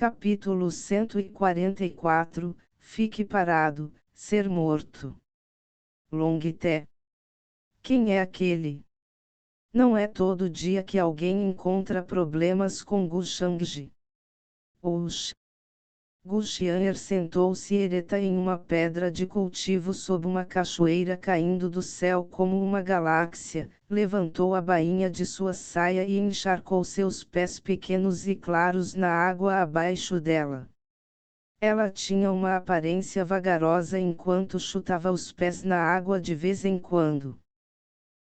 Capítulo 144, Fique parado, ser morto. Longté. Quem é aquele? Não é todo dia que alguém encontra problemas com Gu Shangji. Oxi. Gu Xian'er sentou-se ereta em uma pedra de cultivo sob uma cachoeira caindo do céu como uma galáxia, levantou a bainha de sua saia e encharcou seus pés pequenos e claros na água abaixo dela. Ela tinha uma aparência vagarosa enquanto chutava os pés na água de vez em quando.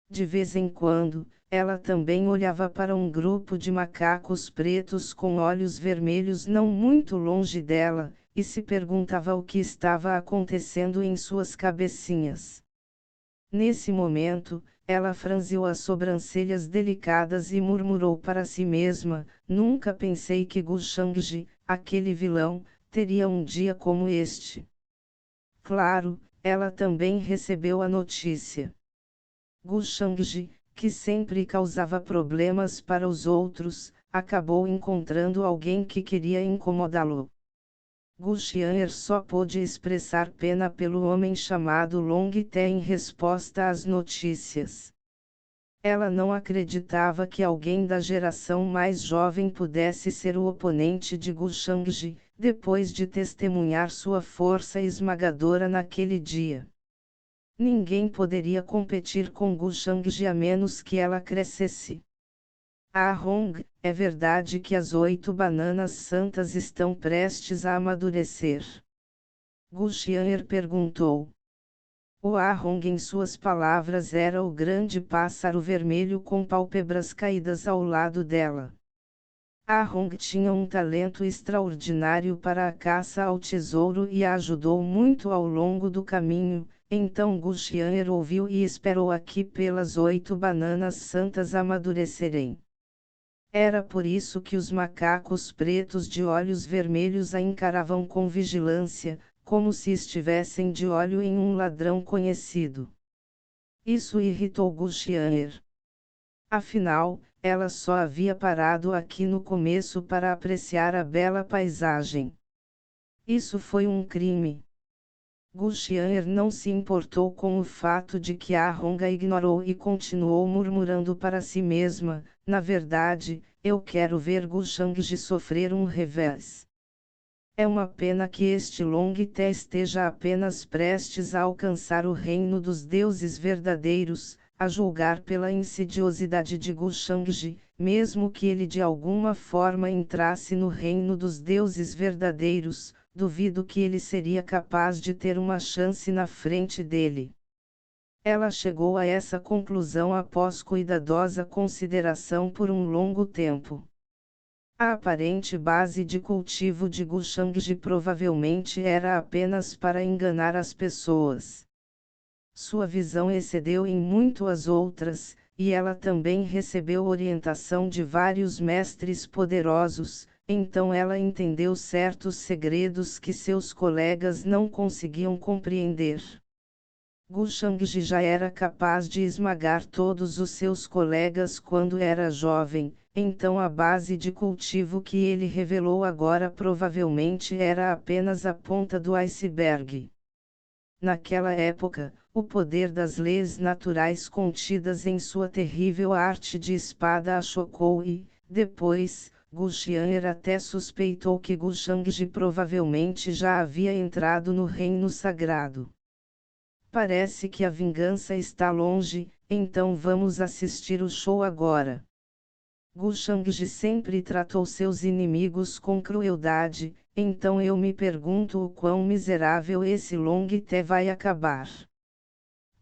De vez em quando, ela também olhava para um grupo de macacos pretos com olhos vermelhos não muito longe dela, e se perguntava o que estava acontecendo em suas cabecinhas. Nesse momento, ela franziu as sobrancelhas delicadas e murmurou para si mesma: nunca pensei que Gu Shangji, aquele vilão, teria um dia como este. Claro, ela também recebeu a notícia. Gu Shangji, que sempre causava problemas para os outros, acabou encontrando alguém que queria incomodá-lo. Gu Xian'er só pôde expressar pena pelo homem chamado Longté em resposta às notícias. Ela não acreditava que alguém da geração mais jovem pudesse ser o oponente de Gu Shangji, depois de testemunhar sua força esmagadora naquele dia. Ninguém poderia competir com Gu Shangji a menos que ela crescesse. Ah Hong, é verdade que as 8 bananas santas estão prestes a amadurecer? Gu Xian'er perguntou. O Ahong em suas palavras era o grande pássaro vermelho com pálpebras caídas ao lado dela. Ahong tinha um talento extraordinário para a caça ao tesouro e a ajudou muito ao longo do caminho, então Gu Xian'er ouviu e esperou aqui pelas 8 bananas santas amadurecerem. Era por isso que os macacos pretos de olhos vermelhos a encaravam com vigilância, como se estivessem de olho em um ladrão conhecido. Isso irritou Gu Xian'er. Afinal, ela só havia parado aqui no começo para apreciar a bela paisagem. Isso foi um crime. Gu Xian'er não se importou com o fato de que a Hong a ignorou e continuou murmurando para si mesma: na verdade, eu quero ver Gu Shangji sofrer um revés. É uma pena que este Longté esteja apenas prestes a alcançar o reino dos deuses verdadeiros, a julgar pela insidiosidade de Gu Shangji, mesmo que ele de alguma forma entrasse no reino dos deuses verdadeiros, duvido que ele seria capaz de ter uma chance na frente dele. Ela chegou a essa conclusão após cuidadosa consideração por um longo tempo. A aparente base de cultivo de Gu Shangji provavelmente era apenas para enganar as pessoas. Sua visão excedeu em muito as outras, e ela também recebeu orientação de vários mestres poderosos, então ela entendeu certos segredos que seus colegas não conseguiam compreender. Gu Shangji já era capaz de esmagar todos os seus colegas quando era jovem, então a base de cultivo que ele revelou agora provavelmente era apenas a ponta do iceberg. Naquela época, o poder das leis naturais contidas em sua terrível arte de espada a chocou e, depois, Gu Xian'er até suspeitou que Gu Shangji provavelmente já havia entrado no reino sagrado. Parece que a vingança está longe, então vamos assistir o show agora. Gu Shangji sempre tratou seus inimigos com crueldade, então eu me pergunto o quão miserável esse Longté vai acabar.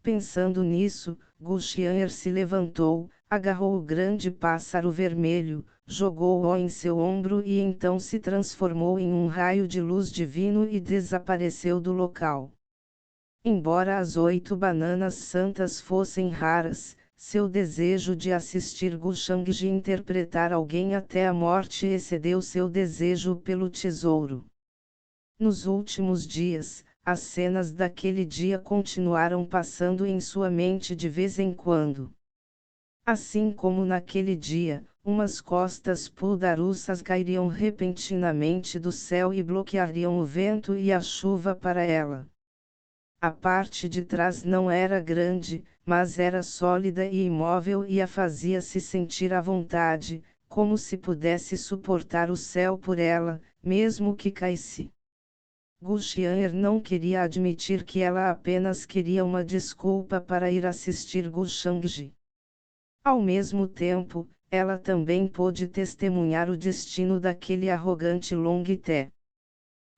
Pensando nisso, Gu Xian'er se levantou, agarrou o grande pássaro vermelho, jogou-o em seu ombro e então se transformou em um raio de luz divino e desapareceu do local. Embora as 8 bananas santas fossem raras, seu desejo de assistir Gu Shangji interpretar alguém até a morte excedeu seu desejo pelo tesouro. Nos últimos dias, as cenas daquele dia continuaram passando em sua mente de vez em quando. Assim como naquele dia, umas costas puldarusas cairiam repentinamente do céu e bloqueariam o vento e a chuva para ela. A parte de trás não era grande, mas era sólida e imóvel e a fazia se sentir à vontade, como se pudesse suportar o céu por ela, mesmo que caísse. Gulshanner não queria admitir que ela apenas queria uma desculpa para ir assistir Gulshangji. Ao mesmo tempo, ela também pôde testemunhar o destino daquele arrogante Longte.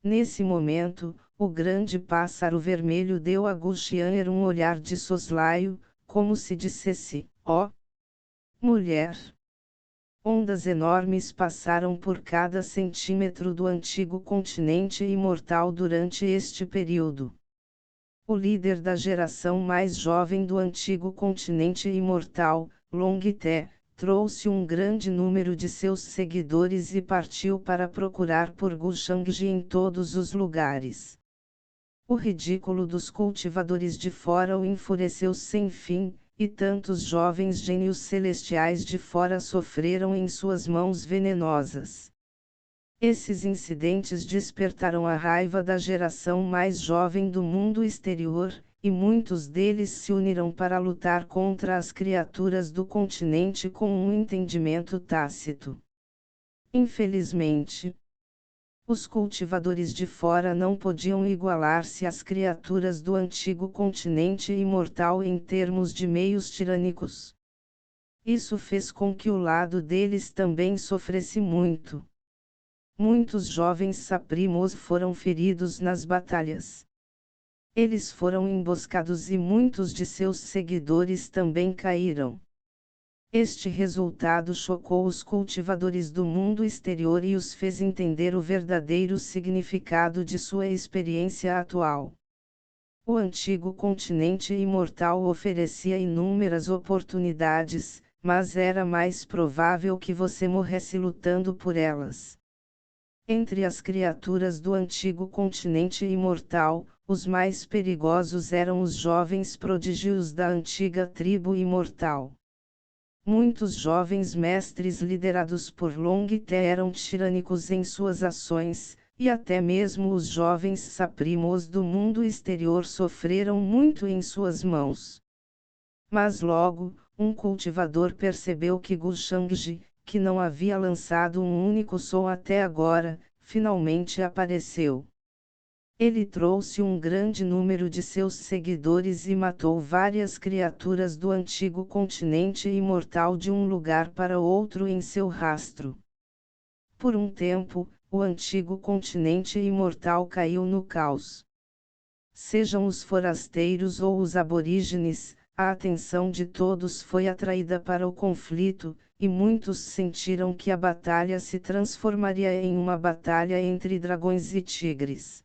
Nesse momento, o grande pássaro vermelho deu a Gulshanner um olhar de soslaio, como se dissesse: ó, mulher! Ondas enormes passaram por cada centímetro do antigo continente imortal durante este período. O líder da geração mais jovem do antigo continente imortal, Longte, trouxe um grande número de seus seguidores e partiu para procurar por Gulshangji em todos os lugares. O ridículo dos cultivadores de fora o enfureceu sem fim, e tantos jovens gênios celestiais de fora sofreram em suas mãos venenosas. Esses incidentes despertaram a raiva da geração mais jovem do mundo exterior, e muitos deles se uniram para lutar contra as criaturas do continente com um entendimento tácito. Infelizmente, os cultivadores de fora não podiam igualar-se às criaturas do antigo continente imortal em termos de meios tirânicos. Isso fez com que o lado deles também sofresse muito. Muitos jovens saprimos foram feridos nas batalhas. Eles foram emboscados e muitos de seus seguidores também caíram. Este resultado chocou os cultivadores do mundo exterior e os fez entender o verdadeiro significado de sua experiência atual. O antigo continente imortal oferecia inúmeras oportunidades, mas era mais provável que você morresse lutando por elas. Entre as criaturas do antigo continente imortal, os mais perigosos eram os jovens prodígios da antiga tribo imortal. Muitos jovens mestres liderados por Longte eram tirânicos em suas ações, e até mesmo os jovens saprimos do mundo exterior sofreram muito em suas mãos. Mas logo, um cultivador percebeu que Gulshangji, que não havia lançado um único som até agora, finalmente apareceu. Ele trouxe um grande número de seus seguidores e matou várias criaturas do antigo continente imortal de um lugar para outro em seu rastro. Por um tempo, o antigo continente imortal caiu no caos. Sejam os forasteiros ou os aborígenes, a atenção de todos foi atraída para o conflito, e muitos sentiram que a batalha se transformaria em uma batalha entre dragões e tigres.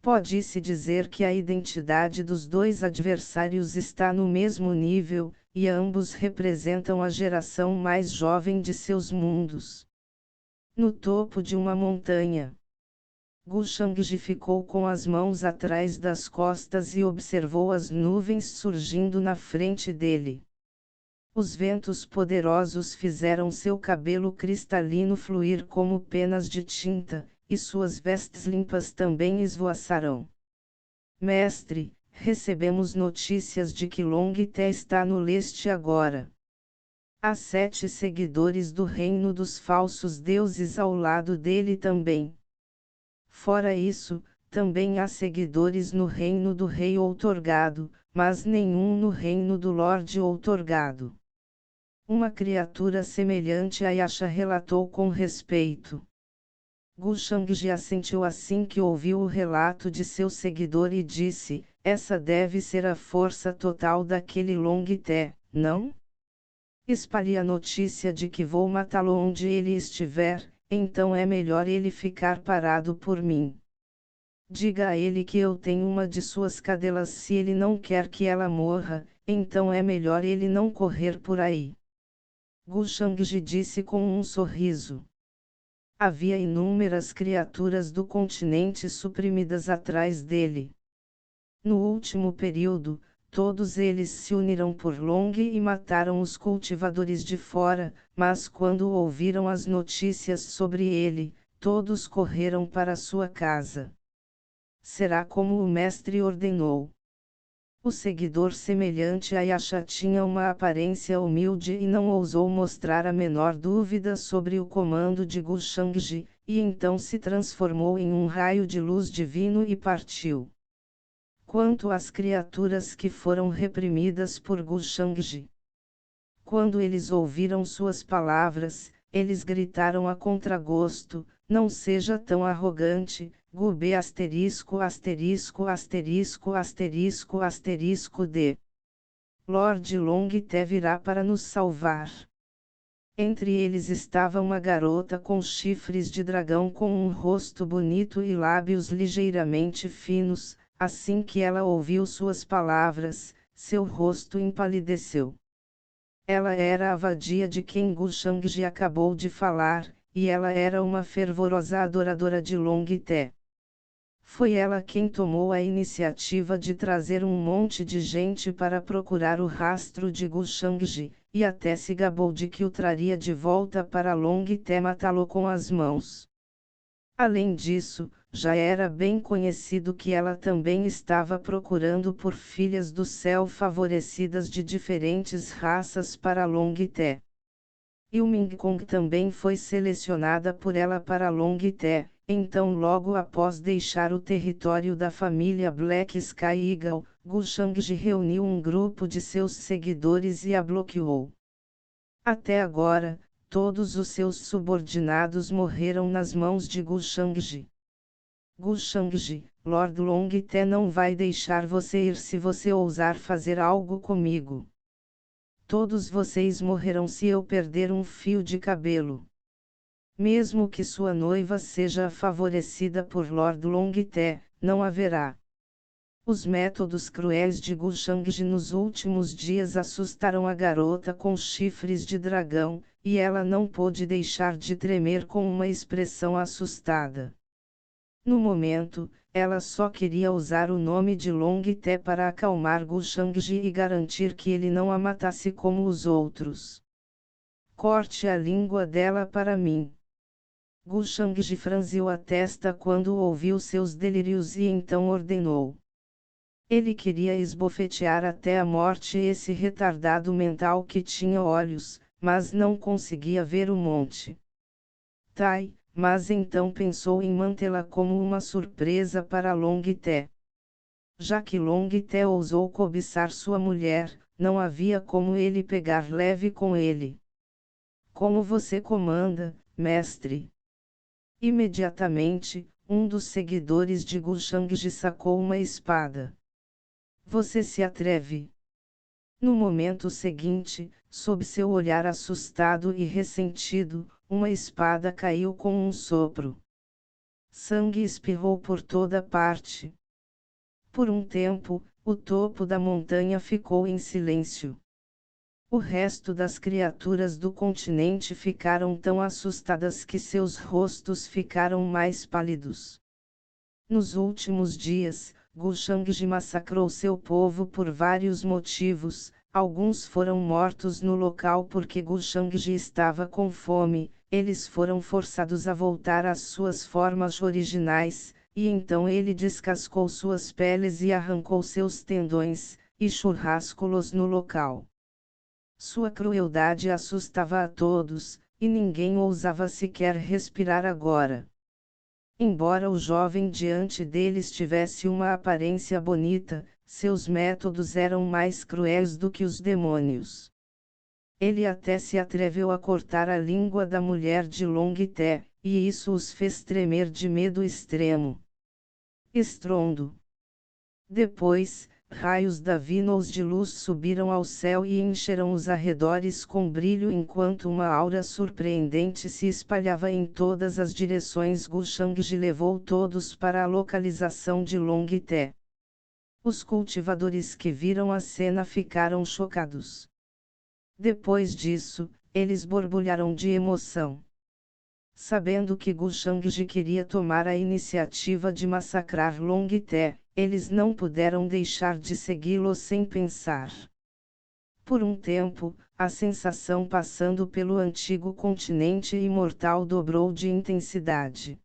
Pode-se dizer que a identidade dos dois adversários está no mesmo nível, e ambos representam a geração mais jovem de seus mundos. No topo de uma montanha, Gulshangji ficou com as mãos atrás das costas e observou as nuvens surgindo na frente dele. Os ventos poderosos fizeram seu cabelo cristalino fluir como penas de tinta, e suas vestes limpas também esvoaçaram. Mestre, recebemos notícias de que Longte está no leste agora. Há 7 seguidores do reino dos falsos deuses ao lado dele também. Fora isso, também há seguidores no reino do rei outorgado, mas nenhum no reino do lorde outorgado. Uma criatura semelhante a Yasha relatou com respeito. Gulshangji assentiu assim que ouviu o relato de seu seguidor e disse: essa deve ser a força total daquele Longte, não? Espalhe a notícia de que vou matá-lo onde ele estiver, então é melhor ele ficar parado por mim. Diga a ele que eu tenho uma de suas cadelas. Se ele não quer que ela morra, então é melhor ele não correr por aí. Gulshangji disse com um sorriso. Havia inúmeras criaturas do continente suprimidas atrás dele. No último período, todos eles se uniram por Long e mataram os cultivadores de fora, mas quando ouviram as notícias sobre ele, todos correram para sua casa. Será como o mestre ordenou. O seguidor semelhante a Yasha tinha uma aparência humilde e não ousou mostrar a menor dúvida sobre o comando de Gu Shangji, e então se transformou em um raio de luz divino e partiu. Quanto às criaturas que foram reprimidas por Gu Shangji, quando eles ouviram suas palavras, eles gritaram a contragosto: não seja tão arrogante, Gu B asterisco asterisco asterisco asterisco asterisco D. Lord Long Te virá para nos salvar. Entre eles estava uma garota com chifres de dragão com um rosto bonito e lábios ligeiramente finos. Assim que ela ouviu suas palavras, seu rosto empalideceu. Ela era a vadia de quem Gu Shangji acabou de falar, e ela era uma fervorosa adoradora de Long Te. Foi ela quem tomou a iniciativa de trazer um monte de gente para procurar o rastro de Gu Shangji, e até se gabou de que o traria de volta para Long Te matá-lo com as mãos. Além disso, já era bem conhecido que ela também estava procurando por filhas do céu favorecidas de diferentes raças para Long Te. E o Ming Kong também foi selecionada por ela para Long Te, então logo após deixar o território da família Black Sky Eagle, Gu Shangji reuniu um grupo de seus seguidores e a bloqueou. Até agora, todos os seus subordinados morreram nas mãos de Gu Shangji. Gu Shangji, Lord Long Te não vai deixar você ir se você ousar fazer algo comigo. Todos vocês morrerão se eu perder um fio de cabelo. Mesmo que sua noiva seja favorecida por Lord Long Te, não haverá. Os métodos cruéis de Gu Shangji nos últimos dias assustaram a garota com chifres de dragão, e ela não pôde deixar de tremer com uma expressão assustada. No momento, ela só queria usar o nome de Long Te para acalmar Gu Shangji e garantir que ele não a matasse como os outros. Corte a língua dela para mim. Gu Shangji franziu a testa quando ouviu seus delírios e então ordenou. Ele queria esbofetear até a morte esse retardado mental que tinha olhos, mas não conseguia ver o monte. Tai, mas então pensou em mantê-la como uma surpresa para Long Te. Já que Long Te ousou cobiçar sua mulher, não havia como ele pegar leve com ele. Como você comanda, mestre? Imediatamente, um dos seguidores de Gu Shangji sacou uma espada. Você se atreve? No momento seguinte, sob seu olhar assustado e ressentido, uma espada caiu com um sopro. Sangue espirrou por toda parte. Por um tempo, o topo da montanha ficou em silêncio. O resto das criaturas do continente ficaram tão assustadas que seus rostos ficaram mais pálidos. Nos últimos dias, Gu Shangji massacrou seu povo por vários motivos. Alguns foram mortos no local porque Gu Shangji estava com fome, eles foram forçados a voltar às suas formas originais, e então ele descascou suas peles e arrancou seus tendões, e churrascou-los no local. Sua crueldade assustava a todos, e ninguém ousava sequer respirar agora. Embora o jovem diante deles tivesse uma aparência bonita, seus métodos eram mais cruéis do que os demônios. Ele até se atreveu a cortar a língua da mulher de Long Te, e isso os fez tremer de medo extremo. Estrondo. Depois, raios divinos de luz subiram ao céu e encheram os arredores com brilho enquanto uma aura surpreendente se espalhava em todas as direções. Gu Shangji levou todos para a localização de Long Te. Os cultivadores que viram a cena ficaram chocados. Depois disso, eles borbulharam de emoção. Sabendo que Gu Shangji queria tomar a iniciativa de massacrar Long Te, eles não puderam deixar de segui-lo sem pensar. Por um tempo, a sensação passando pelo antigo continente imortal dobrou de intensidade.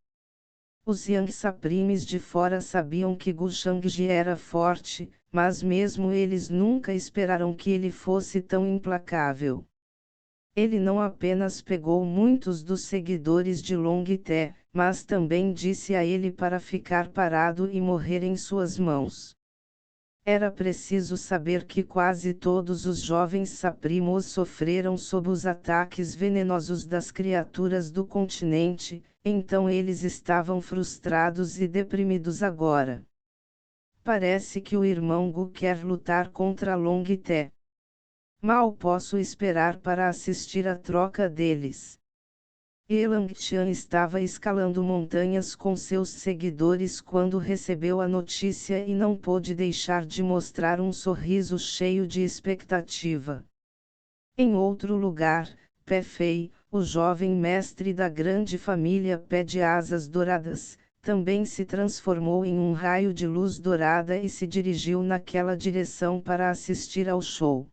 Os Yangtze de fora sabiam que Gu Shangji era forte, mas mesmo eles nunca esperaram que ele fosse tão implacável. Ele não apenas pegou muitos dos seguidores de Long Te, mas também disse a ele para ficar parado e morrer em suas mãos. Era preciso saber que quase todos os jovens saprimos sofreram sob os ataques venenosos das criaturas do continente, então eles estavam frustrados e deprimidos agora. Parece que o irmão Gu quer lutar contra Long Te. Mal posso esperar para assistir à troca deles. Elang Qian estava escalando montanhas com seus seguidores quando recebeu a notícia e não pôde deixar de mostrar um sorriso cheio de expectativa. Em outro lugar, Pé Fei, o jovem mestre da grande família Pé de Asas Douradas, também se transformou em um raio de luz dourada e se dirigiu naquela direção para assistir ao show.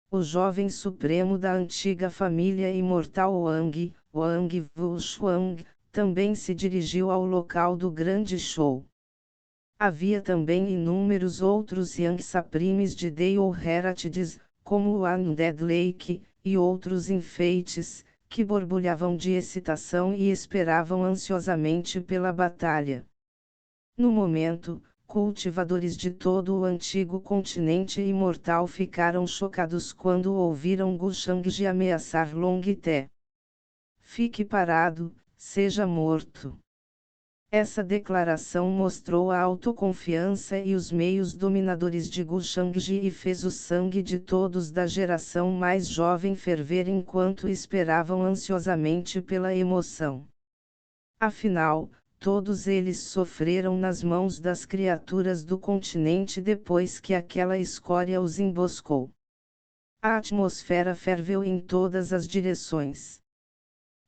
O jovem supremo da antiga família imortal Wang, Wang Wuxuang, também se dirigiu ao local do grande show. Havia também inúmeros outros Yangtze de Dale Heratids, como o Undead Lake, e outros enfeites, que borbulhavam de excitação e esperavam ansiosamente pela batalha. No momento, cultivadores de todo o antigo continente imortal ficaram chocados quando ouviram Gu Shangji ameaçar Long Te. Fique parado, seja morto. Essa declaração mostrou a autoconfiança e os meios dominadores de Gu Shangji e fez o sangue de todos da geração mais jovem ferver enquanto esperavam ansiosamente pela emoção. Afinal, todos eles sofreram nas mãos das criaturas do continente depois que aquela escória os emboscou. A atmosfera ferveu em todas as direções.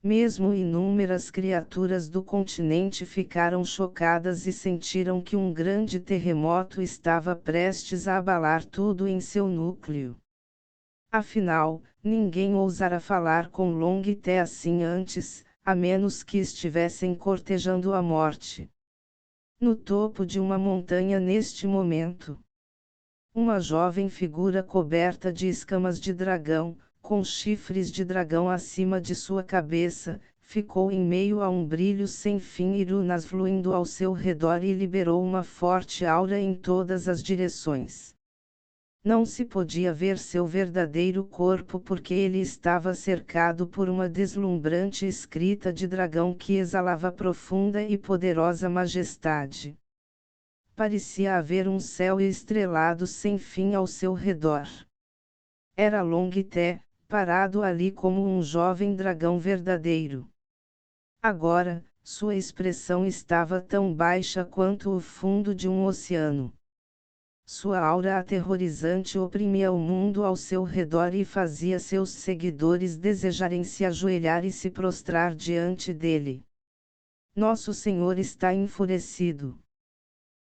Mesmo inúmeras criaturas do continente ficaram chocadas e sentiram que um grande terremoto estava prestes a abalar tudo em seu núcleo. Afinal, ninguém ousara falar com Long Te assim antes, a menos que estivessem cortejando a morte. No topo de uma montanha neste momento, uma jovem figura coberta de escamas de dragão, com chifres de dragão acima de sua cabeça, ficou em meio a um brilho sem fim e runas fluindo ao seu redor e liberou uma forte aura em todas as direções. Não se podia ver seu verdadeiro corpo porque ele estava cercado por uma deslumbrante escrita de dragão que exalava profunda e poderosa majestade. Parecia haver um céu estrelado sem fim ao seu redor. Era Long Te, parado ali como um jovem dragão verdadeiro. Agora, sua expressão estava tão baixa quanto o fundo de um oceano. Sua aura aterrorizante oprimia o mundo ao seu redor e fazia seus seguidores desejarem se ajoelhar e se prostrar diante dele. Nosso Senhor está enfurecido.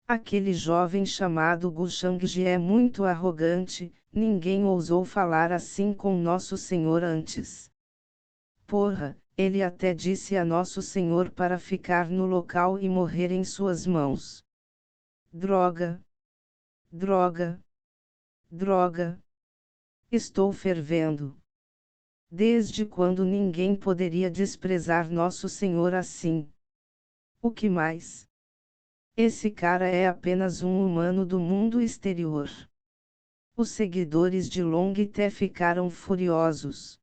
Aquele jovem chamado Gu Shangji é muito arrogante, ninguém ousou falar assim com Nosso Senhor antes. Porra, ele até disse a Nosso Senhor para ficar no local e morrer em suas mãos. Droga! Droga! Droga! Estou fervendo. Desde quando ninguém poderia desprezar Nosso Senhor assim? O que mais? Esse cara é apenas um humano do mundo exterior. Os seguidores de Long Te ficaram furiosos.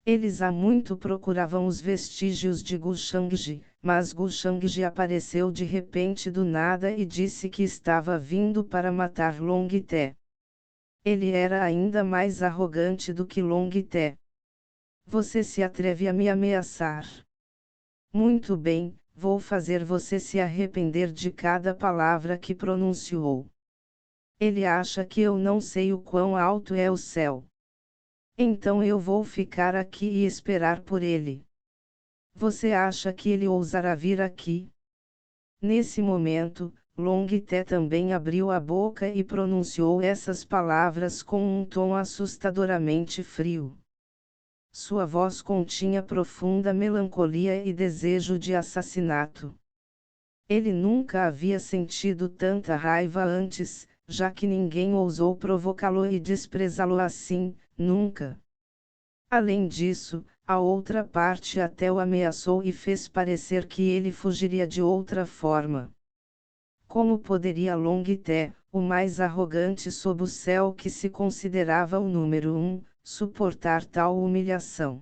Eles há muito procuravam os vestígios de Gu Shangji, mas Gu Shangji apareceu de repente do nada e disse que estava vindo para matar Long Te. Ele era ainda mais arrogante do que Long Te. Você se atreve a me ameaçar? Muito bem, vou fazer você se arrepender de cada palavra que pronunciou. Ele acha que eu não sei o quão alto é o céu. Então eu vou ficar aqui e esperar por ele. Você acha que ele ousará vir aqui? Nesse momento, Longité também abriu a boca e pronunciou essas palavras com um tom assustadoramente frio. Sua voz continha profunda melancolia e desejo de assassinato. Ele nunca havia sentido tanta raiva antes, já que ninguém ousou provocá-lo e desprezá-lo assim, nunca. Além disso, a outra parte até o ameaçou e fez parecer que ele fugiria de outra forma. Como poderia Longité, o mais arrogante sob o céu que se considerava o número 1, suportar tal humilhação?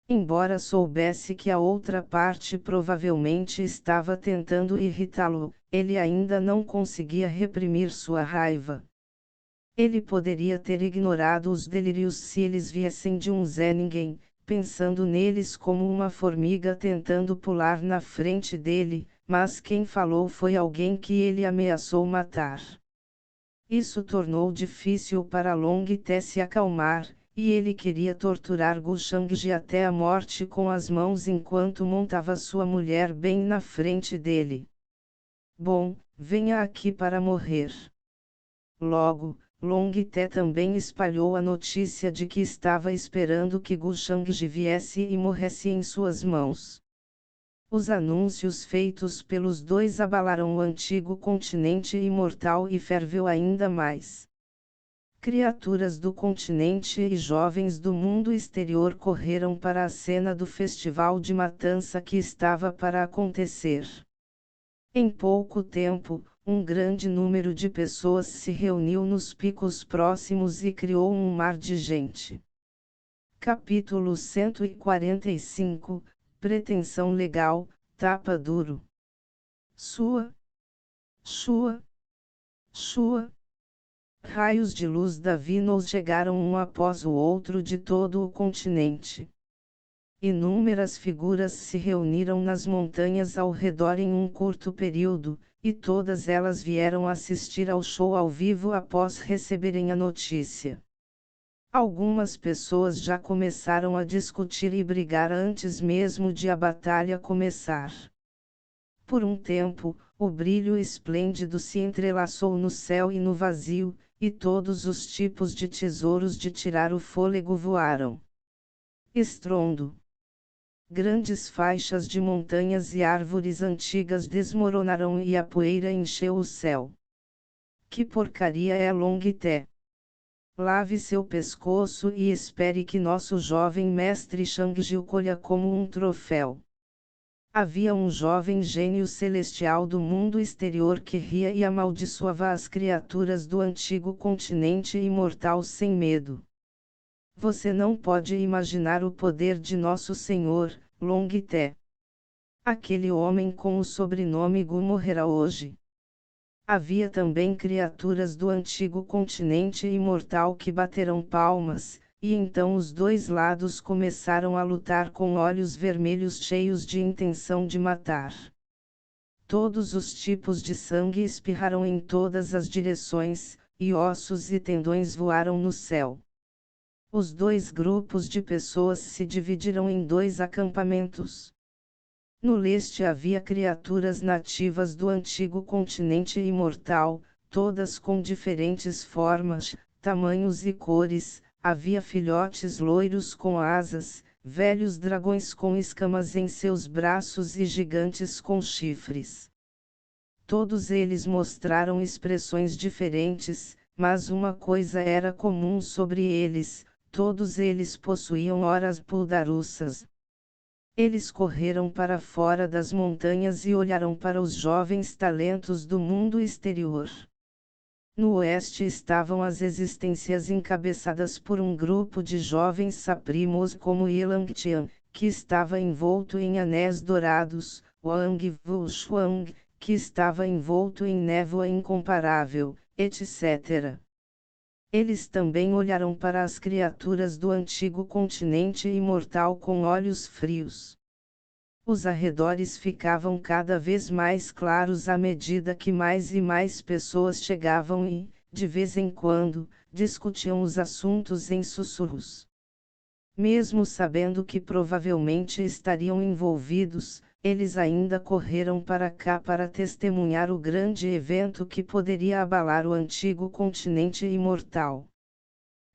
Embora soubesse que a outra parte provavelmente estava tentando irritá-lo, ele ainda não conseguia reprimir sua raiva. Ele poderia ter ignorado os delírios se eles viessem de um Zé Ninguém, pensando neles como uma formiga tentando pular na frente dele, mas quem falou foi alguém que ele ameaçou matar. Isso tornou difícil para Longité se acalmar, e ele queria torturar Gu Shangji até a morte com as mãos enquanto montava sua mulher bem na frente dele. Bom, venha aqui para morrer. Logo, Longité também espalhou a notícia de que estava esperando que Gu Shangji viesse e morresse em suas mãos. Os anúncios feitos pelos dois abalaram o antigo continente imortal e ferveu ainda mais. Criaturas do continente e jovens do mundo exterior correram para a cena do festival de matança que estava para acontecer. Em pouco tempo, um grande número de pessoas se reuniu nos picos próximos e criou um mar de gente. Capítulo 145 Pretensão legal, tapa duro. Sua. Raios de luz da Venus chegaram um após o outro de todo o continente. Inúmeras figuras se reuniram nas montanhas ao redor em um curto período, e todas elas vieram assistir ao show ao vivo após receberem a notícia. Algumas pessoas já começaram a discutir e brigar antes mesmo de a batalha começar. Por um tempo, o brilho esplêndido se entrelaçou no céu e no vazio, e todos os tipos de tesouros de tirar o fôlego voaram. Estrondo. Grandes faixas de montanhas e árvores antigas desmoronaram e a poeira encheu o céu. Que porcaria é Longité! Lave seu pescoço e espere que nosso jovem mestre Shangji o colha como um troféu. Havia um jovem gênio celestial do mundo exterior que ria e amaldiçoava as criaturas do antigo continente imortal sem medo. Você não pode imaginar o poder de nosso Senhor, Longité. Aquele homem com o sobrenome Gu morrerá hoje. Havia também criaturas do antigo continente imortal que bateram palmas, e então os dois lados começaram a lutar com olhos vermelhos cheios de intenção de matar. Todos os tipos de sangue espirraram em todas as direções, e ossos e tendões voaram no céu. Os dois grupos de pessoas se dividiram em dois acampamentos. No leste havia criaturas nativas do antigo continente imortal, todas com diferentes formas, tamanhos e cores. Havia filhotes loiros com asas, velhos dragões com escamas em seus braços e gigantes com chifres. Todos eles mostraram expressões diferentes, mas uma coisa era comum sobre eles: todos eles possuíam auras puldarussas. Eles correram para fora das montanhas e olharam para os jovens talentos do mundo exterior. No oeste estavam as existências encabeçadas por um grupo de jovens saprimos como Yilangtian, que estava envolto em anéis dourados, Wang Wushuang, que estava envolto em névoa incomparável, etc. Eles também olharam para as criaturas do antigo continente imortal com olhos frios. Os arredores ficavam cada vez mais claros à medida que mais e mais pessoas chegavam e, de vez em quando, discutiam os assuntos em sussurros. Mesmo sabendo que provavelmente estariam envolvidos, eles ainda correram para cá para testemunhar o grande evento que poderia abalar o antigo continente imortal.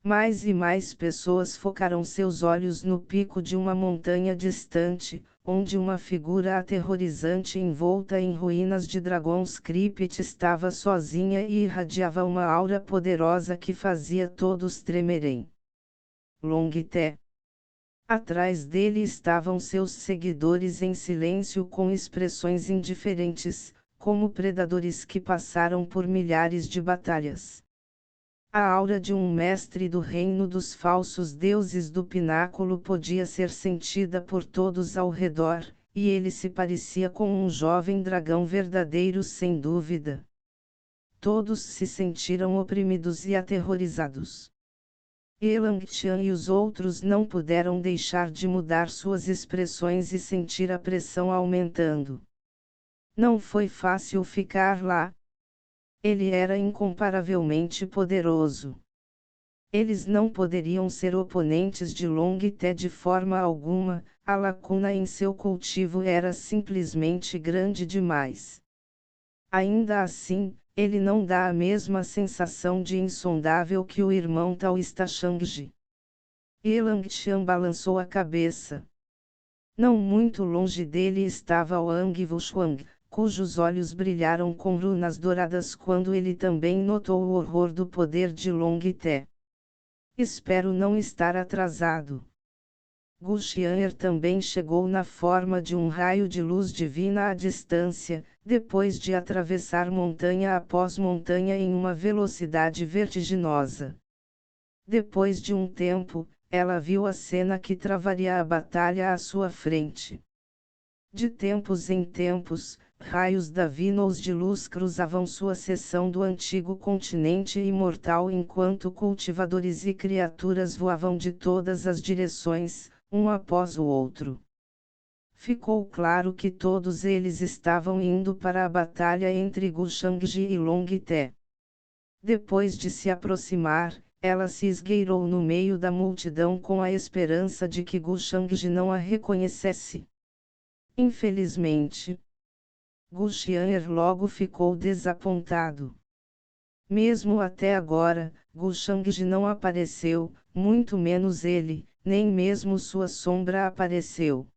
Mais e mais pessoas focaram seus olhos no pico de uma montanha distante, onde uma figura aterrorizante envolta em ruínas de dragões Crypt estava sozinha e irradiava uma aura poderosa que fazia todos tremerem. Longté. Atrás dele estavam seus seguidores em silêncio com expressões indiferentes, como predadores que passaram por milhares de batalhas. A aura de um mestre do reino dos falsos deuses do pináculo podia ser sentida por todos ao redor, e ele se parecia com um jovem dragão verdadeiro sem dúvida. Todos se sentiram oprimidos e aterrorizados. Elangtian e os outros não puderam deixar de mudar suas expressões e sentir a pressão aumentando. Não foi fácil ficar lá. Ele era incomparavelmente poderoso. Eles não poderiam ser oponentes de Longté de forma alguma, a lacuna em seu cultivo era simplesmente grande demais. Ainda assim, ele não dá a mesma sensação de insondável que o irmão Taoísta Shangji. Elangtian balançou a cabeça. Não muito longe dele estava Wang Wuchuang, cujos olhos brilharam com runas douradas quando ele também notou o horror do poder de Longté. Espero não estar atrasado. Gu Xian'er também chegou na forma de um raio de luz divina à distância, depois de atravessar montanha após montanha em uma velocidade vertiginosa. Depois de um tempo, ela viu a cena que travaria a batalha à sua frente. De tempos em tempos, raios divinos de luz cruzavam sua seção do antigo continente imortal enquanto cultivadores e criaturas voavam de todas as direções, um após o outro. Ficou claro que todos eles estavam indo para a batalha entre Gu Shangji e Longté. Depois de se aproximar, ela se esgueirou no meio da multidão com a esperança de que Gu Shangji não a reconhecesse. Infelizmente, Gu Xian'er logo ficou desapontado. Mesmo até agora, Gu Shangji não apareceu, muito menos ele, nem mesmo sua sombra apareceu.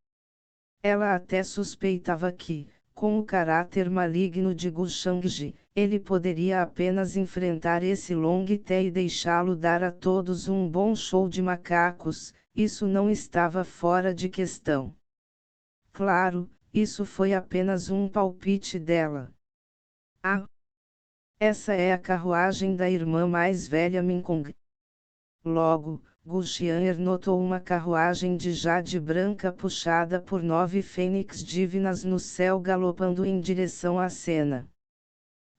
Ela até suspeitava que, com o caráter maligno de Gu Shangji, ele poderia apenas enfrentar esse Longté e deixá-lo dar a todos um bom show de macacos, isso não estava fora de questão. Claro, isso foi apenas um palpite dela. Ah! Essa é a carruagem da irmã mais velha Minkong. Logo, Gu Xian'er notou uma carruagem de jade branca puxada por 9 fênix divinas no céu galopando em direção à cena.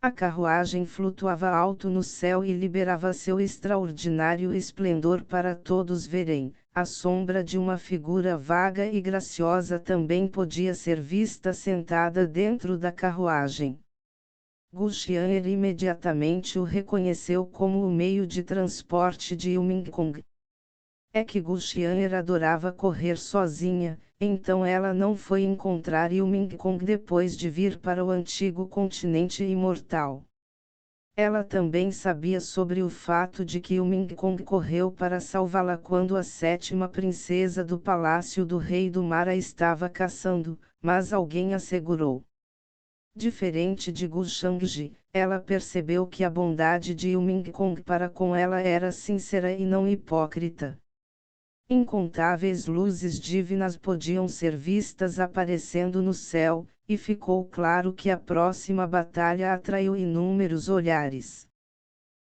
A carruagem flutuava alto no céu e liberava seu extraordinário esplendor para todos verem. A sombra de uma figura vaga e graciosa também podia ser vista sentada dentro da carruagem. Gu Xian'er imediatamente o reconheceu como o meio de transporte de Yumingkong. É que Gu Xian'er adorava correr sozinha, então ela não foi encontrar Yumingkong depois de vir para o antigo continente imortal. Ela também sabia sobre o fato de que Yumingkong correu para salvá-la quando a 7ª princesa do Palácio do Rei do Mar a estava caçando, mas alguém a segurou. Diferente de Gu Shangji, ela percebeu que a bondade de Yumingkong para com ela era sincera e não hipócrita. Incontáveis luzes divinas podiam ser vistas aparecendo no céu, e ficou claro que a próxima batalha atraiu inúmeros olhares.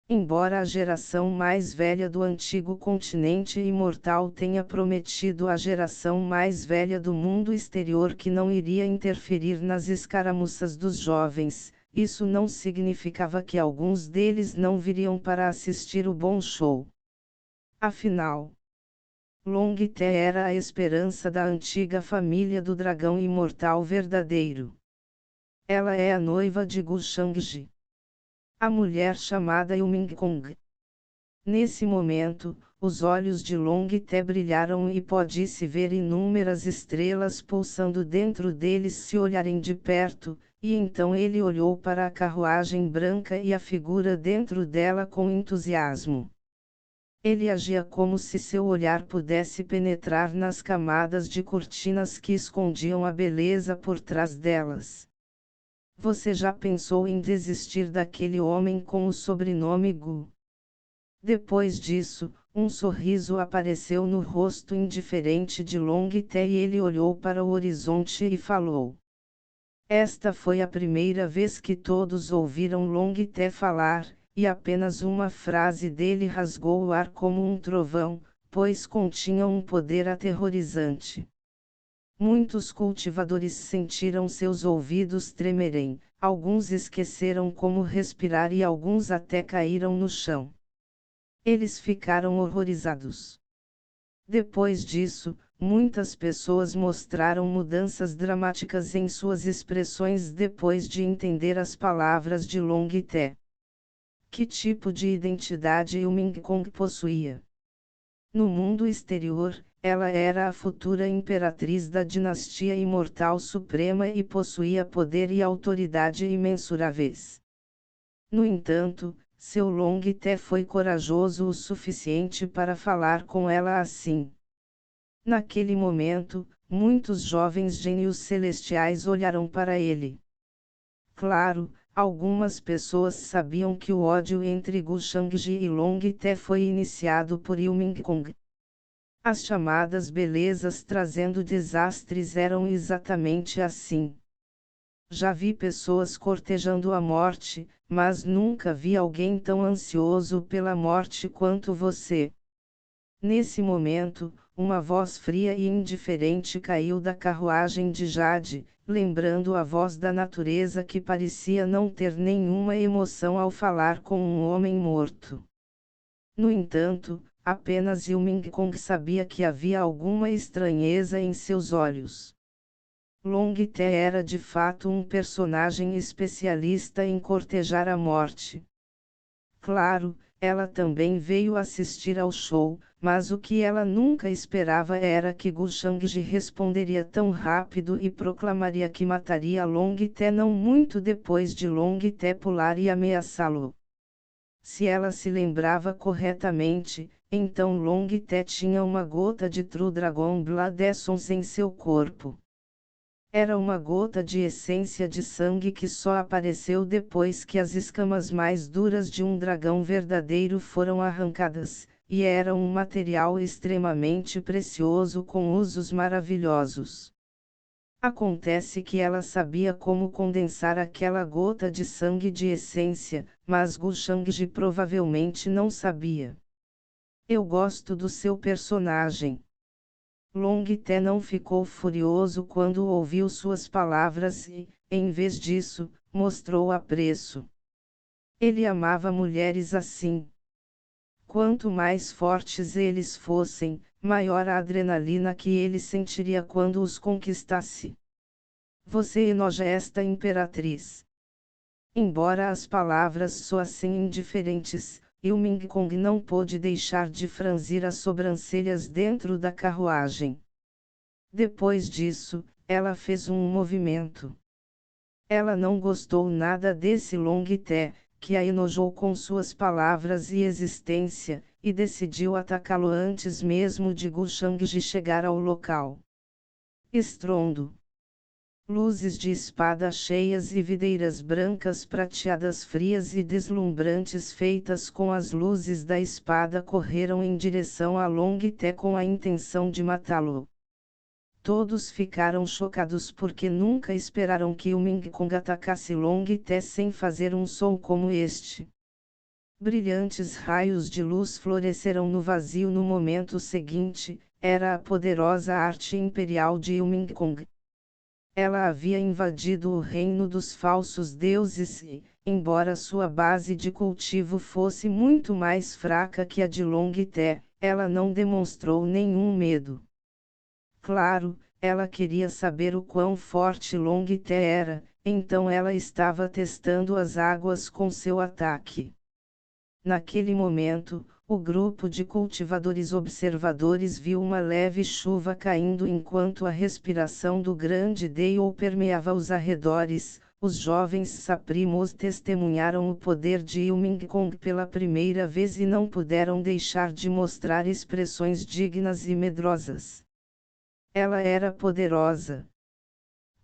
Embora a geração mais velha do antigo continente imortal tenha prometido à geração mais velha do mundo exterior que não iria interferir nas escaramuças dos jovens, isso não significava que alguns deles não viriam para assistir o bom show. Afinal, Longté era a esperança da antiga família do dragão imortal verdadeiro. Ela é a noiva de Gu Shangji. A mulher chamada Yumingkong. Nesse momento, os olhos de Long Te brilharam e pôde-se ver inúmeras estrelas pulsando dentro deles se olharem de perto, e então ele olhou para a carruagem branca e a figura dentro dela com entusiasmo. Ele agia como se seu olhar pudesse penetrar nas camadas de cortinas que escondiam a beleza por trás delas. Você já pensou em desistir daquele homem com o sobrenome Gu? Depois disso, um sorriso apareceu no rosto indiferente de Long Te e ele olhou para o horizonte e falou. Esta foi a primeira vez que todos ouviram Long Te falar, e apenas uma frase dele rasgou o ar como um trovão, pois continha um poder aterrorizante. Muitos cultivadores sentiram seus ouvidos tremerem, alguns esqueceram como respirar e alguns até caíram no chão. Eles ficaram horrorizados. Depois disso, muitas pessoas mostraram mudanças dramáticas em suas expressões depois de entender as palavras de Long Te. Que tipo de identidade o Ming Kong possuía? No mundo exterior, ela era a futura imperatriz da dinastia imortal suprema e possuía poder e autoridade imensuráveis. No entanto, seu Long Te foi corajoso o suficiente para falar com ela assim. Naquele momento, muitos jovens gênios celestiais olharam para ele. Claro, algumas pessoas sabiam que o ódio entre Gu Shangji e Long Te foi iniciado por Ilming Kong. As chamadas belezas trazendo desastres eram exatamente assim. Já vi pessoas cortejando a morte, mas nunca vi alguém tão ansioso pela morte quanto você. Nesse momento, uma voz fria e indiferente caiu da carruagem de Jade, lembrando a voz da natureza que parecia não ter nenhuma emoção ao falar com um homem morto. No entanto, apenas Ilming Kong sabia que havia alguma estranheza em seus olhos. Long Te era de fato um personagem especialista em cortejar a morte. Claro, ela também veio assistir ao show, mas o que ela nunca esperava era que Gu Shangji responderia tão rápido e proclamaria que mataria Long Te não muito depois de Long Te pular e ameaçá-lo. Se ela se lembrava corretamente, então Long Te tinha uma gota de True Dragon Blood Essence em seu corpo. Era uma gota de essência de sangue que só apareceu depois que as escamas mais duras de um dragão verdadeiro foram arrancadas, e era um material extremamente precioso com usos maravilhosos. Acontece que ela sabia como condensar aquela gota de sangue de essência, mas Gu Shangji provavelmente não sabia. Eu gosto do seu personagem. Long Te não ficou furioso quando ouviu suas palavras e, em vez disso, mostrou apreço. Ele amava mulheres assim. Quanto mais fortes eles fossem, maior a adrenalina que ele sentiria quando os conquistasse. Você enoja esta imperatriz. Embora as palavras soassem indiferentes, Ilming Kong não pôde deixar de franzir as sobrancelhas dentro da carruagem. Depois disso, ela fez um movimento. Ela não gostou nada desse Long Te, que a enojou com suas palavras e existência, e decidiu atacá-lo antes mesmo de Gu Shangji chegar ao local. Estrondo. Luzes de espada cheias e videiras brancas prateadas frias e deslumbrantes feitas com as luzes da espada correram em direção a Long Te com a intenção de matá-lo. Todos ficaram chocados porque nunca esperaram que o Ming Kong atacasse Long Te sem fazer um som como este. Brilhantes raios de luz floresceram no vazio no momento seguinte, era a poderosa arte imperial de Ilming Kong. Ela havia invadido o reino dos falsos deuses e, embora sua base de cultivo fosse muito mais fraca que a de Long Te, ela não demonstrou nenhum medo. Claro, ela queria saber o quão forte Long Te era, então ela estava testando as águas com seu ataque. Naquele momento, O grupo de cultivadores observadores viu uma leve chuva caindo enquanto a respiração do grande Dale permeava os arredores. Os jovens saprimos testemunharam o poder de Ilmingkong pela primeira vez e não puderam deixar de mostrar expressões dignas e medrosas. Ela era poderosa.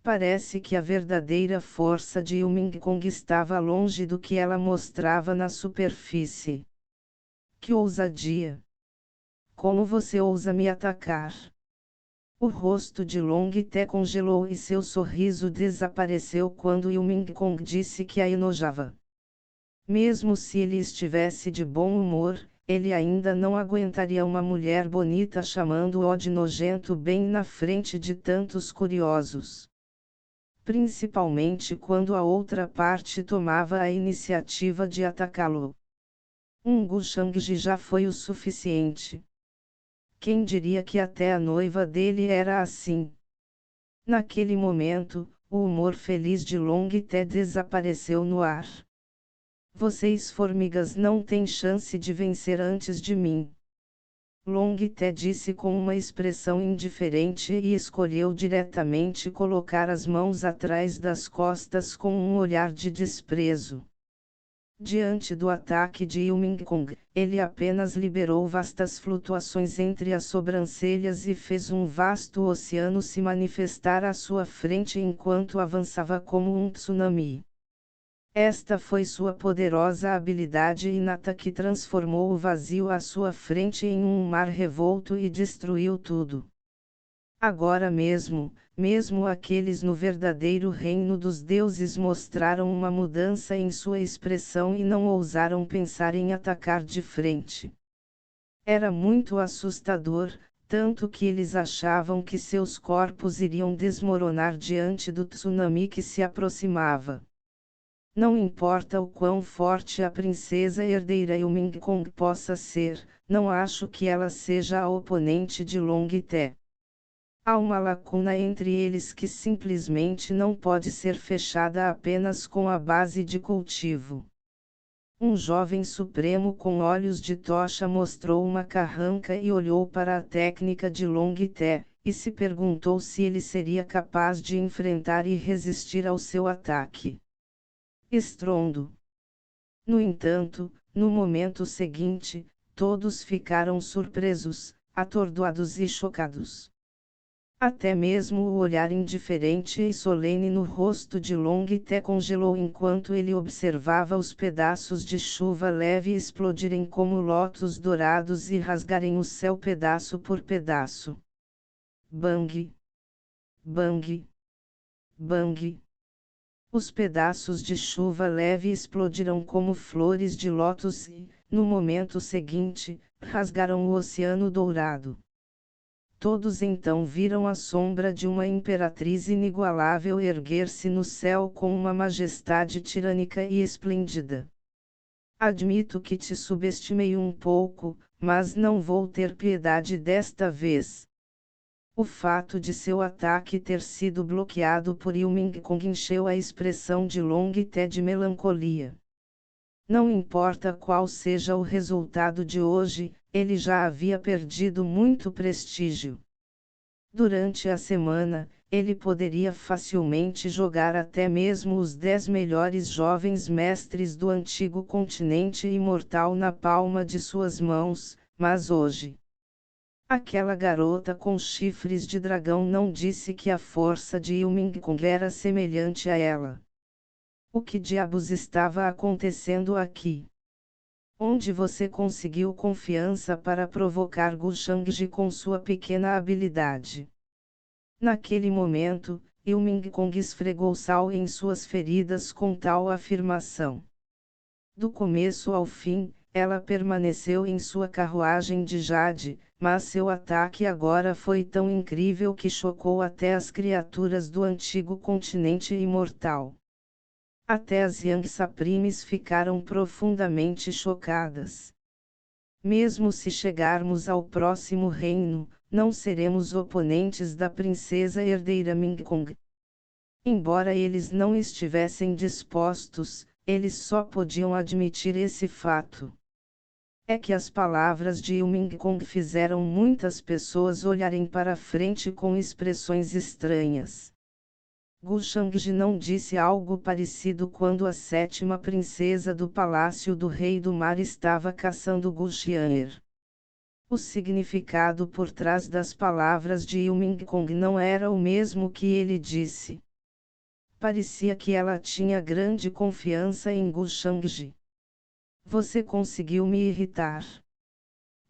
Parece que a verdadeira força de Ilmingkong estava longe do que ela mostrava na superfície. Que ousadia! Como você ousa me atacar? O rosto de Long Te congelou e seu sorriso desapareceu quando Ilmingkong disse que a enojava. Mesmo se ele estivesse de bom humor, ele ainda não aguentaria uma mulher bonita chamando-o de nojento bem na frente de tantos curiosos. Principalmente quando a outra parte tomava a iniciativa de atacá-lo. Gushangji já foi o suficiente. Quem diria que até a noiva dele era assim? Naquele momento, o humor feliz de Long Te desapareceu no ar. Vocês formigas não têm chance de vencer antes de mim. Long Te disse com uma expressão indiferente e escolheu diretamente colocar as mãos atrás das costas com um olhar de desprezo. Diante do ataque de Ilmingkong, ele apenas liberou vastas flutuações entre as sobrancelhas e fez um vasto oceano se manifestar à sua frente enquanto avançava como um tsunami. Esta foi sua poderosa habilidade inata que transformou o vazio à sua frente em um mar revolto e destruiu tudo. Agora mesmo aqueles no verdadeiro reino dos deuses mostraram uma mudança em sua expressão e não ousaram pensar em atacar de frente. Era muito assustador, tanto que eles achavam que seus corpos iriam desmoronar diante do tsunami que se aproximava. Não importa o quão forte a princesa herdeira Ilmingkong possa ser, não acho que ela seja a oponente de Long Te. Há uma lacuna entre eles que simplesmente não pode ser fechada apenas com a base de cultivo. Um jovem supremo com olhos de tocha mostrou uma carranca e olhou para a técnica de Long Te, e se perguntou se ele seria capaz de enfrentar e resistir ao seu ataque. Estrondo. No entanto, no momento seguinte, todos ficaram surpresos, atordoados e chocados. Até mesmo o olhar indiferente e solene no rosto de Long Te congelou enquanto ele observava os pedaços de chuva leve explodirem como lótus dourados e rasgarem o céu pedaço por pedaço. Bang! Bang! Bang! Os pedaços de chuva leve explodiram como flores de lótus e, no momento seguinte, rasgaram o oceano dourado. Todos então viram a sombra de uma imperatriz inigualável erguer-se no céu com uma majestade tirânica e esplêndida. Admito que te subestimei um pouco, mas não vou ter piedade desta vez. O fato de seu ataque ter sido bloqueado por Ilmingkong encheu a expressão de Long Te de melancolia. Não importa qual seja o resultado de hoje, ele já havia perdido muito prestígio. Durante a semana, ele poderia facilmente jogar até mesmo os 10 melhores jovens mestres do antigo continente imortal na palma de suas mãos, mas hoje... Aquela garota com chifres de dragão não disse que a força de Ilmingkong era semelhante a ela. O que diabos estava acontecendo aqui? Onde você conseguiu confiança para provocar Gushangji com sua pequena habilidade? Naquele momento, Ilmingkong esfregou sal em suas feridas com tal afirmação. Do começo ao fim, ela permaneceu em sua carruagem de jade, mas seu ataque agora foi tão incrível que chocou até as criaturas do antigo continente imortal. Até as Yang Saprimes ficaram profundamente chocadas. Mesmo se chegarmos ao próximo reino, não seremos oponentes da princesa herdeira Mingkong. Embora eles não estivessem dispostos, eles só podiam admitir esse fato. É que as palavras de Yuming Kong fizeram muitas pessoas olharem para frente com expressões estranhas. Gu Shangji não disse algo parecido quando a sétima princesa do Palácio do Rei do Mar estava caçando Gu Xian'er. O significado por trás das palavras de Yuming Kong não era o mesmo que ele disse. Parecia que ela tinha grande confiança em Gu Shangji. Você conseguiu me irritar.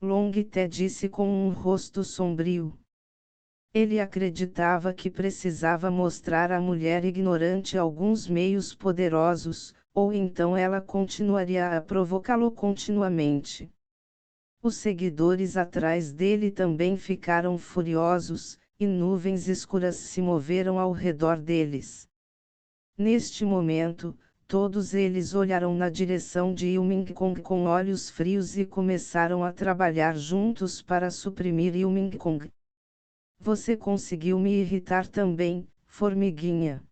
Long Te disse com um rosto sombrio. Ele acreditava que precisava mostrar à mulher ignorante alguns meios poderosos, ou então ela continuaria a provocá-lo continuamente. Os seguidores atrás dele também ficaram furiosos, e nuvens escuras se moveram ao redor deles. Neste momento, todos eles olharam na direção de Yuming Kong com olhos frios e começaram a trabalhar juntos para suprimir Yuming Kong. Você conseguiu me irritar também, formiguinha.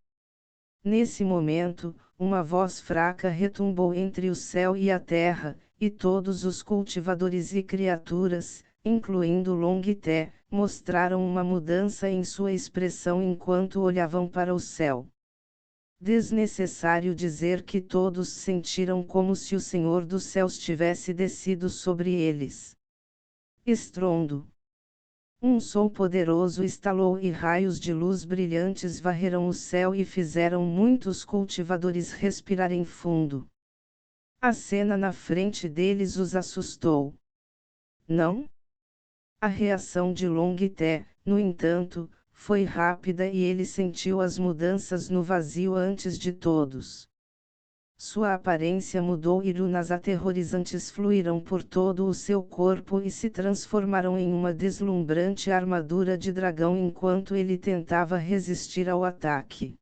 Nesse momento, uma voz fraca retumbou entre o céu e a terra, e todos os cultivadores e criaturas, incluindo Long Te, mostraram uma mudança em sua expressão enquanto olhavam para o céu. Desnecessário dizer que todos sentiram como se o Senhor dos Céus tivesse descido sobre eles. Estrondo. Um som poderoso estalou e raios de luz brilhantes varreram o céu e fizeram muitos cultivadores respirarem fundo. A cena na frente deles os assustou. Não? A reação de Long Te, no entanto, foi rápida e ele sentiu as mudanças no vazio antes de todos. Sua aparência mudou e runas aterrorizantes fluíram por todo o seu corpo e se transformaram em uma deslumbrante armadura de dragão enquanto ele tentava resistir ao ataque.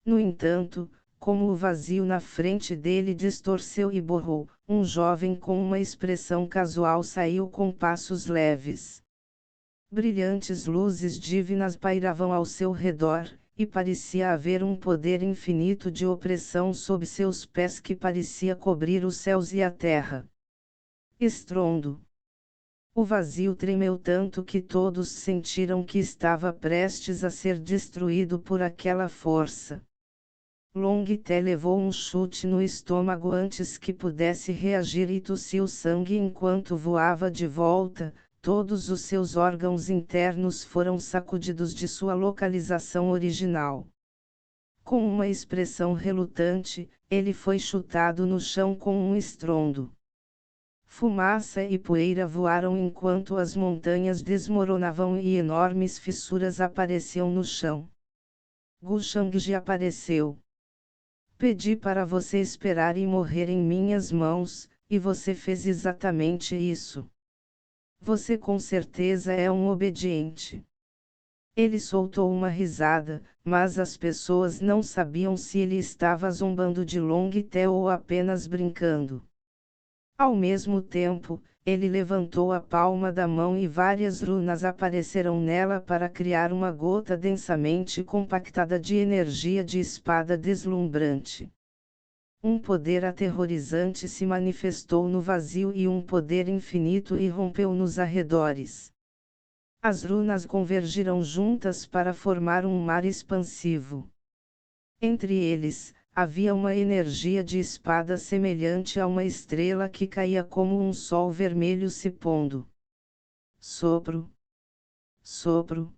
No entanto, como o vazio na frente dele distorceu e borrou, um jovem com uma expressão casual saiu com passos leves. Brilhantes luzes divinas pairavam ao seu redor, e parecia haver um poder infinito de opressão sob seus pés que parecia cobrir os céus e a terra. Estrondo. O vazio tremeu tanto que todos sentiram que estava prestes a ser destruído por aquela força. Long Te levou um chute no estômago antes que pudesse reagir e tossiu sangue enquanto voava de volta. Todos os seus órgãos internos foram sacudidos de sua localização original. Com uma expressão relutante, ele foi chutado no chão com um estrondo. Fumaça e poeira voaram enquanto as montanhas desmoronavam e enormes fissuras apareciam no chão. Gu Shangji apareceu. Pedi para você esperar e morrer em minhas mãos, e você fez exatamente isso. Você com certeza é um obediente. Ele soltou uma risada, mas as pessoas não sabiam se ele estava zombando de Long Te ou apenas brincando. Ao mesmo tempo, ele levantou a palma da mão e várias runas apareceram nela para criar uma gota densamente compactada de energia de espada deslumbrante. Um poder aterrorizante se manifestou no vazio e um poder infinito irrompeu nos arredores. As runas convergiram juntas para formar um mar expansivo. Entre eles, havia uma energia de espada semelhante a uma estrela que caía como um sol vermelho se pondo. Sopro. Sopro.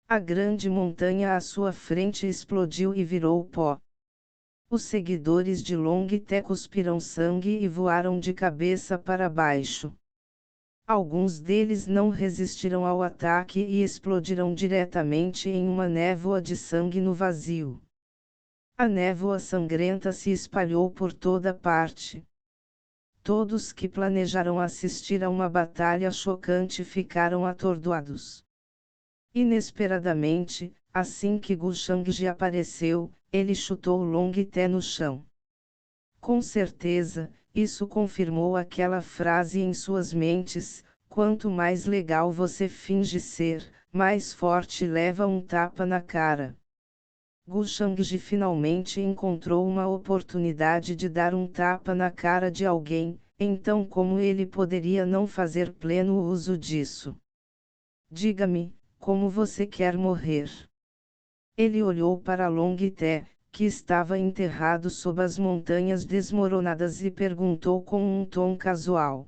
A grande montanha à sua frente explodiu e virou pó. Os seguidores de Long Te cuspiram sangue e voaram de cabeça para baixo. Alguns deles não resistiram ao ataque e explodiram diretamente em uma névoa de sangue no vazio. A névoa sangrenta se espalhou por toda parte. Todos que planejaram assistir a uma batalha chocante ficaram atordoados. Inesperadamente, assim que Gu Shangji apareceu, ele chutou Long Te no chão. Com certeza, isso confirmou aquela frase em suas mentes: quanto mais legal você finge ser, mais forte leva um tapa na cara. Gu Shangji finalmente encontrou uma oportunidade de dar um tapa na cara de alguém, então como ele poderia não fazer pleno uso disso? Diga-me, como você quer morrer? Ele olhou para Longité, que estava enterrado sob as montanhas desmoronadas e perguntou com um tom casual.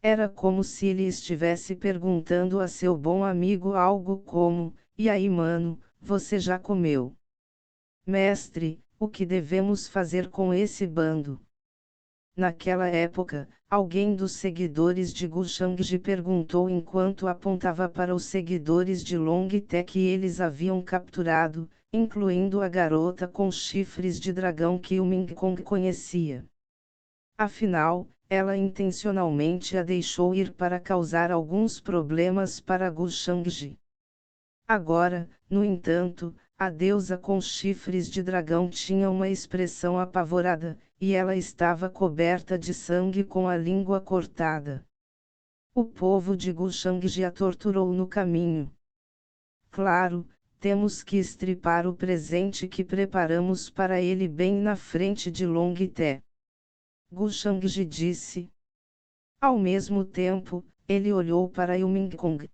Era como se ele estivesse perguntando a seu bom amigo algo como: e aí, mano, você já comeu? Mestre, o que devemos fazer com esse bando? Naquela época, alguém dos seguidores de Gu Shangji perguntou enquanto apontava para os seguidores de Longité que eles haviam capturado, incluindo a garota com chifres de dragão que o Ming Kong conhecia. Afinal, ela intencionalmente a deixou ir para causar alguns problemas para Gu Shangji. Agora, no entanto, a deusa com chifres de dragão tinha uma expressão apavorada, e ela estava coberta de sangue com a língua cortada. O povo de Gu Shangji a torturou no caminho. Claro, temos que estripar o presente que preparamos para ele bem na frente de Longité. Gu Shangji disse. Ao mesmo tempo, ele olhou para Ming Kong.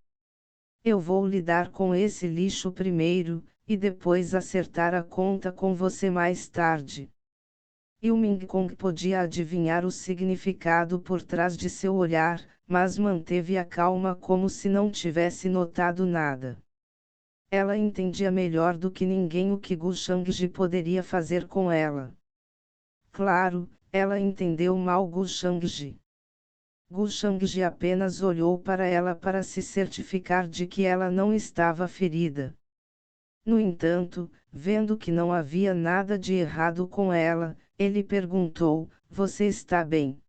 Eu vou lidar com esse lixo primeiro, e depois acertar a conta com você mais tarde. Ming Kong podia adivinhar o significado por trás de seu olhar, mas manteve a calma como se não tivesse notado nada. Ela entendia melhor do que ninguém o que Gu Shangji poderia fazer com ela. Claro, ela entendeu mal Gu Shangji. Gu Shangji apenas olhou para ela para se certificar de que ela não estava ferida. No entanto, vendo que não havia nada de errado com ela, ele perguntou: você está bem?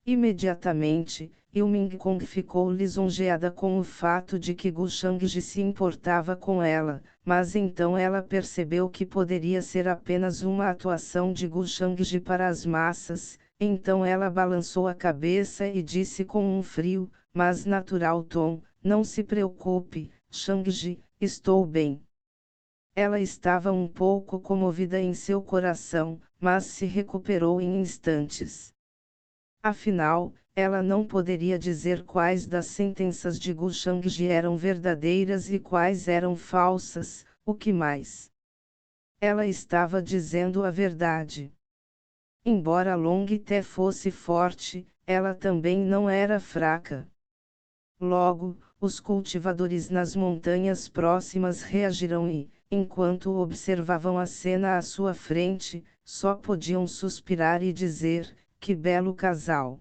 Imediatamente, Ming Kong ficou lisonjeada com o fato de que Gu Shangji se importava com ela, mas então ela percebeu que poderia ser apenas uma atuação de Gu Shangji para as massas, então ela balançou a cabeça e disse com um frio, mas natural tom: não se preocupe, Shangji, estou bem. Ela estava um pouco comovida em seu coração, mas se recuperou em instantes. Afinal, ela não poderia dizer quais das sentenças de Gu Shangji eram verdadeiras e quais eram falsas, o que mais? Ela estava dizendo a verdade. Embora Longité fosse forte, ela também não era fraca. Logo, os cultivadores nas montanhas próximas reagiram e, enquanto observavam a cena à sua frente, só podiam suspirar e dizer: que belo casal!